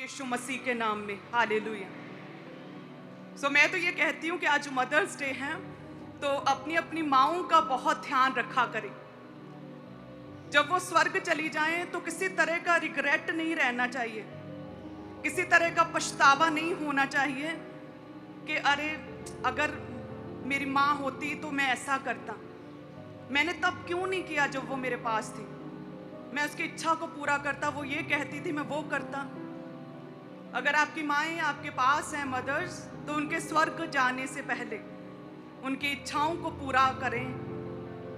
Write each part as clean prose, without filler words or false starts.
यीशु मसीह के नाम में, हालेलुया। सो मैं तो ये कहती हूँ कि आज मदर्स डे है, तो अपनी अपनी माँओं का बहुत ध्यान रखा करें। जब वो स्वर्ग चली जाएं तो किसी तरह का रिग्रेट नहीं रहना चाहिए, किसी तरह का पछतावा नहीं होना चाहिए कि अरे अगर मेरी माँ होती तो मैं ऐसा करता, मैंने तब क्यों नहीं किया जब वो मेरे पास थी, मैं उसकी इच्छा को पूरा करता, वो ये कहती थी मैं वो करता। अगर आपकी माएँ आपके पास हैं मदर्स, तो उनके स्वर्ग जाने से पहले उनकी इच्छाओं को पूरा करें,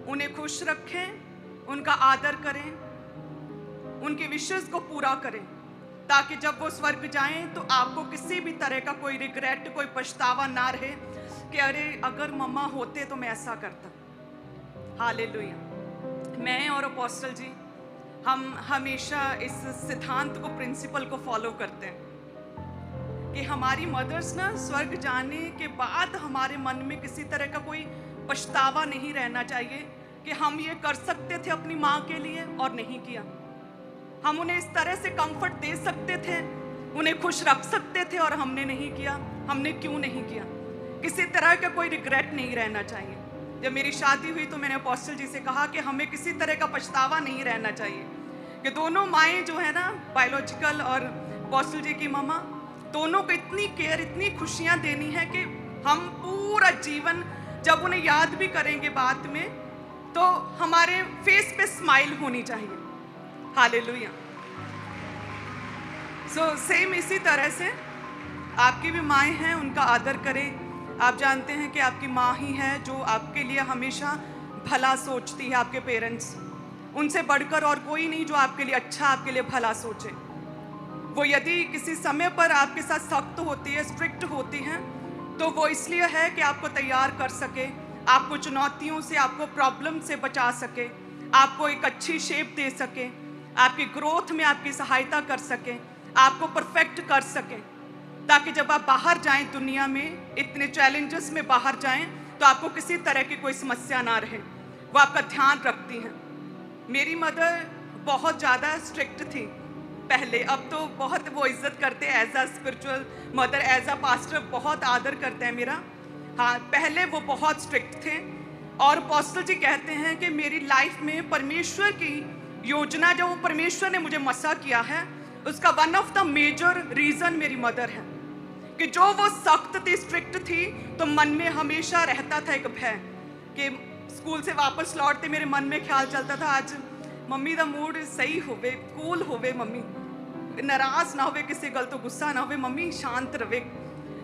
उन्हें खुश रखें, उनका आदर करें, उनके विशेष को पूरा करें, ताकि जब वो स्वर्ग जाएं तो आपको किसी भी तरह का कोई रिग्रेट, कोई पछतावा ना रहे कि अरे अगर मम्मा होते तो मैं ऐसा करता। हालेलुया। मैं और अपोस्टल जी हम हमेशा इस सिद्धांत को, प्रिंसिपल को फॉलो करते हैं कि हमारी मदर्स ना स्वर्ग जाने के बाद हमारे मन में किसी तरह का कोई पछतावा नहीं रहना चाहिए कि हम ये कर सकते थे अपनी माँ के लिए और नहीं किया। हम उन्हें इस तरह से कंफर्ट दे सकते थे, उन्हें खुश रख सकते थे और हमने नहीं किया। हमने क्यों नहीं किया? किसी तरह का कोई रिग्रेट नहीं रहना चाहिए। जब मेरी शादी हुई तो मैंने अपोस्टल जी से कहा कि हमें किसी तरह का पछतावा नहीं रहना चाहिए कि दोनों माएँ जो है ना, बायोलॉजिकल और अपोस्टल जी की मम्मा, दोनों को इतनी केयर, इतनी खुशियाँ देनी है कि हम पूरा जीवन जब उन्हें याद भी करेंगे बाद में तो हमारे फेस पे स्माइल होनी चाहिए। हालेलुया। सो सेम इसी तरह से आपकी भी माएँ हैं, उनका आदर करें। आप जानते हैं कि आपकी माँ ही है जो आपके लिए हमेशा भला सोचती है। आपके पेरेंट्स, उनसे बढ़कर और कोई नहीं जो आपके लिए अच्छा, आपके लिए भला सोचे। वो यदि किसी समय पर आपके साथ सख्त होती है, स्ट्रिक्ट होती हैं, तो वो इसलिए है कि आपको तैयार कर सके, आपको चुनौतियों से, आपको प्रॉब्लम से बचा सके, आपको एक अच्छी शेप दे सके, आपकी ग्रोथ में आपकी सहायता कर सके, आपको परफेक्ट कर सके, ताकि जब आप बाहर जाएं दुनिया में, इतने चैलेंजेस में बाहर जाएं, तो आपको किसी तरह की कोई समस्या ना रहे। वो आपका ध्यान रखती हैं। मेरी मदर बहुत ज़्यादा स्ट्रिक्ट थी पहले, अब तो बहुत वो इज्जत करते हैं as a spiritual mother, as a pastor बहुत आदर करते हैं मेरा। हाँ, पहले वो बहुत स्ट्रिक्ट थे। और अपोस्टल जी कहते हैं कि मेरी लाइफ में परमेश्वर की योजना, जो परमेश्वर ने मुझे मसा किया है, उसका one of the major reason मेरी मदर है कि जो वो सख्त थी, स्ट्रिक्ट थी, तो मन में हमेशा रहता था एक भय कि स्कूल से वापस लौटते मेरे मन में ख्याल चलता था आज मम्मी दा मूड सही होवे, कूल होवे, मम्मी नाराज ना होवे, किसी गल तो गुस्सा ना होवे, मम्मी शांत रहे।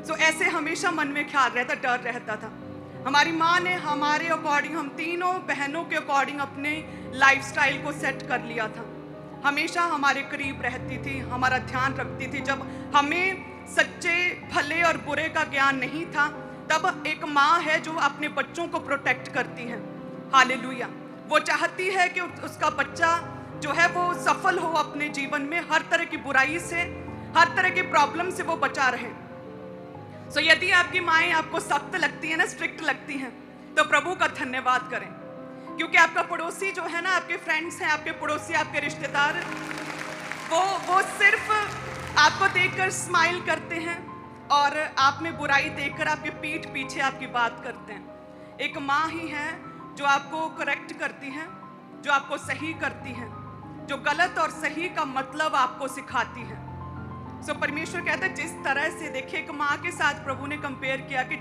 सो ऐसे हमेशा मन में ख्याल रहता, डर रहता था। हमारी माँ ने हमारे अकॉर्डिंग, हम तीनों बहनों के अकॉर्डिंग अपने लाइफस्टाइल को सेट कर लिया था। हमेशा हमारे करीब रहती थी, हमारा ध्यान रखती थी। जब हमें सच्चे भले और बुरे का ज्ञान नहीं था, तब एक माँ है जो अपने बच्चों को प्रोटेक्ट करती है। हालेलुया। वो चाहती है कि उसका बच्चा जो है वो सफल हो अपने जीवन में, हर तरह की बुराई से, हर तरह की प्रॉब्लम से वो बचा रहे। सो यदि आपकी माएँ आपको सख्त लगती है ना, स्ट्रिक्ट लगती हैं, तो प्रभु का धन्यवाद करें, क्योंकि आपका पड़ोसी जो है ना, आपके फ्रेंड्स हैं, आपके पड़ोसी, आपके रिश्तेदार, वो सिर्फ आपको देखकर स्माइल करते हैं और आप में बुराई देखकर आपके पीठ पीछे आपकी बात करते हैं। एक माँ ही है जो आपको करेक्ट करती है, जो आपको सही करती है, जो गलत और सही का मतलब आपको सिखाती है। सो परमेश्वर कहता है, जिस तरह से देखिए एक माँ के साथ प्रभु ने कंपेयर किया कि